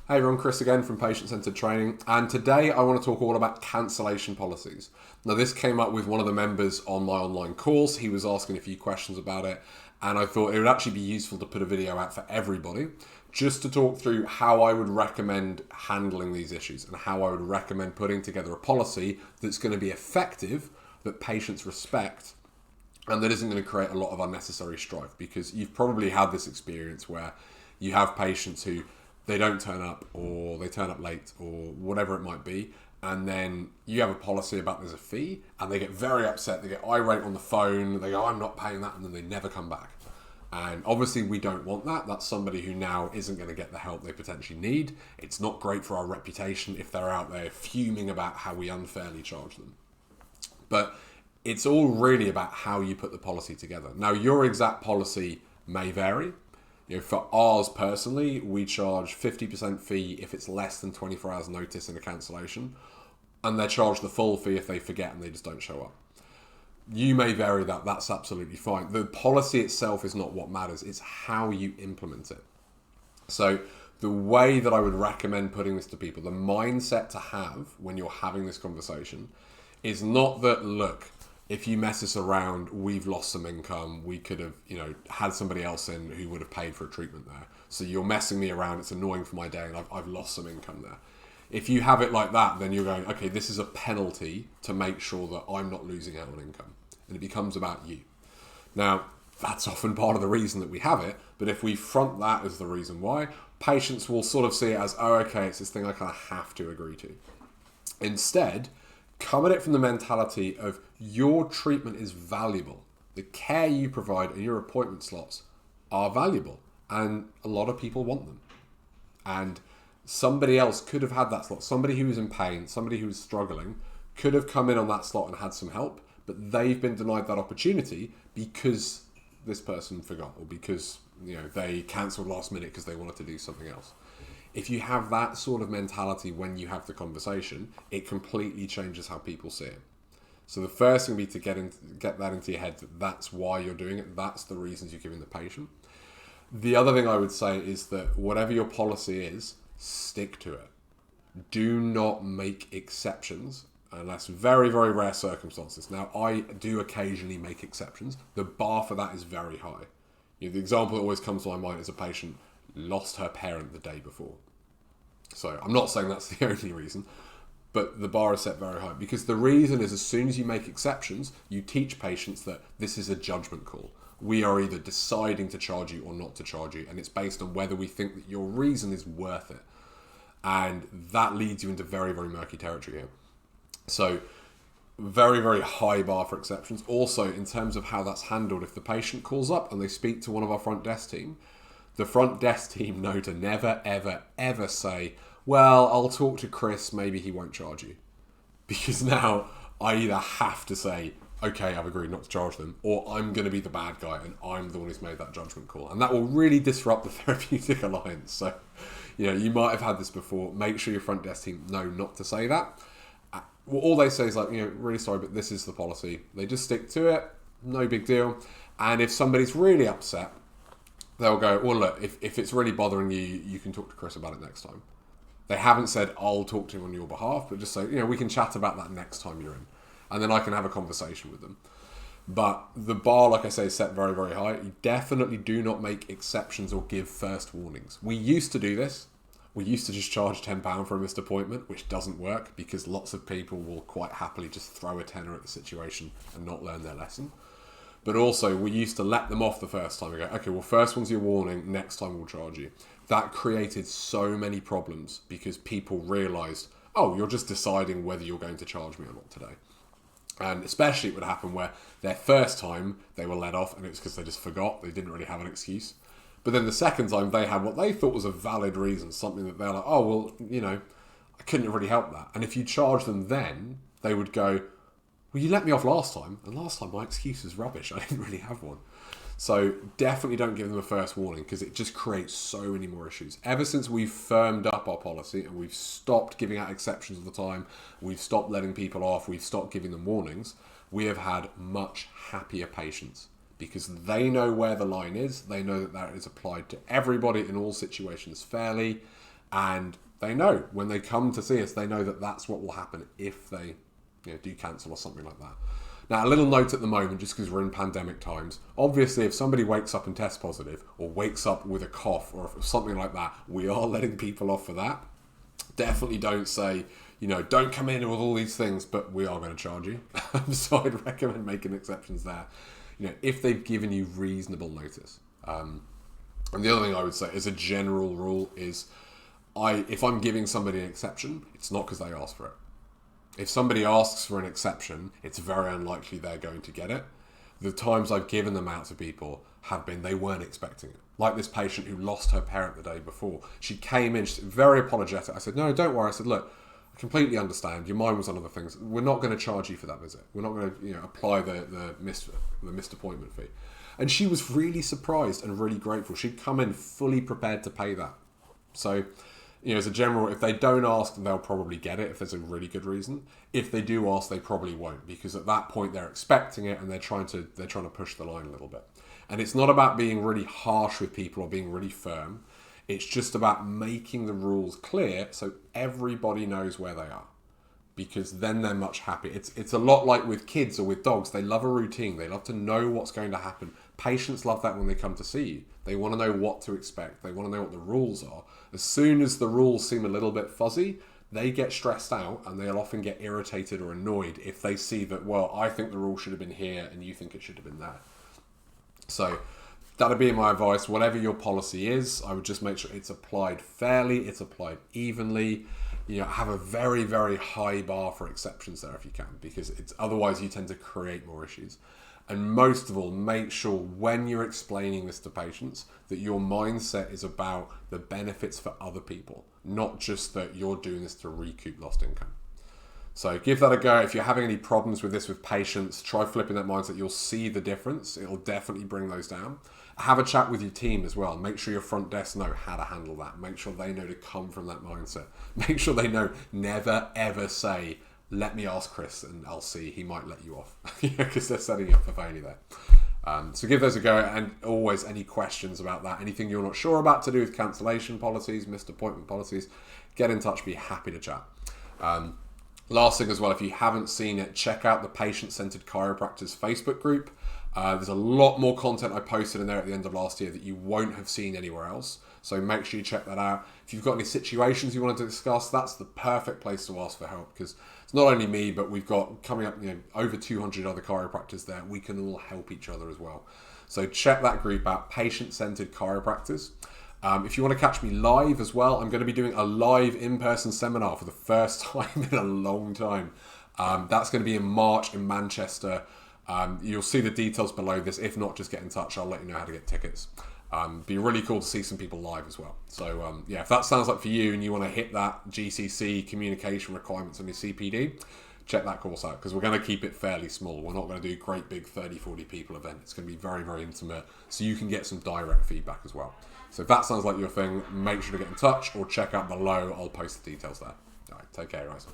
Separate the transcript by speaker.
Speaker 1: Hey everyone, Chris again from Patient-Centered Training, and today I want to talk all about cancellation policies. Now this came up with one of the members on my online course. He was asking a few questions about it, and I thought it would actually be useful to put a video out for everybody, just to talk through how I would recommend handling these issues and how I would recommend putting together a policy that's going to be effective, that patients respect, and that isn't going to create a lot of unnecessary strife, because you've probably had this experience where you have patients who they don't turn up, or they turn up late, or whatever it might be, and then you have a policy about there's a fee, and they get very upset, they get irate on the phone, they go, I'm not paying that, and then they never come back. And obviously we don't want that. That's somebody who now isn't going to get the help they potentially need. It's not great for our reputation if they're out there fuming about how we unfairly charge them. But it's all really about how you put the policy together. Now, your exact policy may vary. For ours personally, we charge 50% fee if it's less than 24 hours notice in a cancellation, and they charge the full fee if they forget and they just don't show up. You may vary that, that's absolutely fine. The policy itself is not what matters, it's how you implement it. So the way that I would recommend putting this to people, the mindset to have when you're having this conversation, is not that, look, if you mess us around, we've lost some income. We could have, had somebody else in who would have paid for a treatment there. So you're messing me around. It's annoying for my day, and I've lost some income there. If you have it like that, then you're going, okay, this is a penalty to make sure that I'm not losing out on income, and it becomes about you. Now, that's often part of the reason that we have it. But if we front that as the reason why, patients will sort of see it as, oh, okay, it's this thing I kind of have to agree to. Instead, come at it from the mentality of your treatment is valuable. The care you provide and your appointment slots are valuable, and a lot of people want them. And somebody else could have had that slot. Somebody who was in pain, somebody who was struggling, could have come in on that slot and had some help, but they've been denied that opportunity because this person forgot, or because they cancelled last minute because they wanted to do something else. If you have that sort of mentality when you have the conversation, it completely changes how people see it. So the first thing would be to get that into your head, that that's why you're doing it, that's the reasons you're giving the patient. The other thing I would say is that whatever your policy is, stick to it. Do not make exceptions unless very, very rare circumstances. Now, I do occasionally make exceptions. The bar for that is very high. The example that always comes to my mind is a patient lost her parent the day before. So I'm not saying that's the only reason, but the bar is set very high, because the reason is, as soon as you make exceptions, you teach patients that this is a judgment call. We are either deciding to charge you or not to charge you, and it's based on whether we think that your reason is worth it. And that leads you into very, very murky territory here. So very, very high bar for exceptions. Also, in terms of how that's handled, if the patient calls up and they speak to one of our front desk team, the front desk team know to never, ever, ever say, well, I'll talk to Chris, maybe he won't charge you. Because now I either have to say, okay, I've agreed not to charge them, or I'm going to be the bad guy and I'm the one who's made that judgment call. And that will really disrupt the therapeutic alliance. So, you might have had this before. Make sure your front desk team know not to say that. Well, all they say is like, really sorry, but this is the policy. They just stick to it. No big deal. And if somebody's really upset, they'll go, well, look, if it's really bothering you, you can talk to Chris about it next time. They haven't said, I'll talk to him on your behalf, but just say, we can chat about that next time you're in. And then I can have a conversation with them. But the bar, like I say, is set very, very high. You definitely do not make exceptions or give first warnings. We used to do this. We used to just charge £10 for a missed appointment, which doesn't work because lots of people will quite happily just throw a tenner at the situation and not learn their lesson. But also, we used to let them off the first time. We go, okay, well, first one's your warning, next time we'll charge you. That created so many problems because people realised, oh, you're just deciding whether you're going to charge me or not today. And especially it would happen where their first time they were let off and it was because they just forgot, they didn't really have an excuse. But then the second time they had what they thought was a valid reason, something that they're like, oh, well, I couldn't really help that. And if you charge them then, they would go, well, you let me off last time, and last time my excuse was rubbish. I didn't really have one. So definitely don't give them a first warning, because it just creates so many more issues. Ever since we've firmed up our policy and we've stopped giving out exceptions all the time, we've stopped letting people off, we've stopped giving them warnings, we have had much happier patients, because they know where the line is. They know that that is applied to everybody in all situations fairly, And they know when they come to see us, they know that that's what will happen if they do cancel or something like that. Now, a little note at the moment, just because we're in pandemic times, obviously if somebody wakes up and tests positive or wakes up with a cough or something like that, we are letting people off for that. Definitely don't say, don't come in with all these things, but we are going to charge you. So I'd recommend making exceptions there, if they've given you reasonable notice. And the other thing I would say as a general rule is, if I'm giving somebody an exception, it's not because they asked for it. If somebody asks for an exception, it's very unlikely they're going to get it. The times I've given them out to people have been they weren't expecting it. Like this patient who lost her parent the day before. She came in, she's very apologetic. I said, no, don't worry. I said, look, I completely understand. Your mind was on other things. We're not going to charge you for that visit. We're not going to apply the missed appointment fee. And she was really surprised and really grateful. She'd come in fully prepared to pay that. So, as a general, if they don't ask, they'll probably get it if there's a really good reason. If they do ask, they probably won't, because at that point they're expecting it and they're trying to push the line a little bit. And it's not about being really harsh with people or being really firm. It's just about making the rules clear so everybody knows where they are, because then they're much happier. It's a lot like with kids or with dogs. They love a routine. They love to know what's going to happen. Patients love that when they come to see you. They want to know what to expect. They want to know what the rules are. As soon as the rules seem a little bit fuzzy, they get stressed out and they'll often get irritated or annoyed if they see that, well, I think the rule should have been here and you think it should have been there. So that'd be my advice. Whatever your policy is, I would just make sure it's applied fairly, it's applied evenly. Have a very, very high bar for exceptions there if you can, because otherwise you tend to create more issues. And most of all, make sure when you're explaining this to patients that your mindset is about the benefits for other people, not just that you're doing this to recoup lost income. So give that a go. If you're having any problems with this with patients, try flipping that mindset. You'll see the difference. It'll definitely bring those down. Have a chat with your team as well. Make sure your front desk know how to handle that. Make sure they know to come from that mindset. Make sure they know never ever say, let me ask Chris and I'll see, he might let you off, because they're setting you up for failure there. So give those a go, and always any questions about that, anything you're not sure about to do with cancellation policies, missed appointment policies, get in touch, be happy to chat. Last thing as well, if you haven't seen it, check out the Patient-Centered Chiropractors Facebook group. There's a lot more content I posted in there at the end of last year that you won't have seen anywhere else. So make sure you check that out. If you've got any situations you wanted to discuss, that's the perfect place to ask for help, because it's not only me, but we've got coming up over 200 other chiropractors there. We can all help each other as well. So check that group out, Patient-Centered Chiropractors. If you want to catch me live as well, I'm going to be doing a live in-person seminar for the first time in a long time. That's going to be in March in Manchester. You'll see the details below this. If not, just get in touch. I'll let you know how to get tickets. Be really cool to see some people live as well. So if that sounds like for you and you want to hit that GCC communication requirements on your CPD, check that course out, because we're going to keep it fairly small. We're not going to do a great big 30, 40 people event. It's going to be very, very intimate, so you can get some direct feedback as well. So if that sounds like your thing, make sure to get in touch or check out below. I'll post the details there. All right, take care, guys.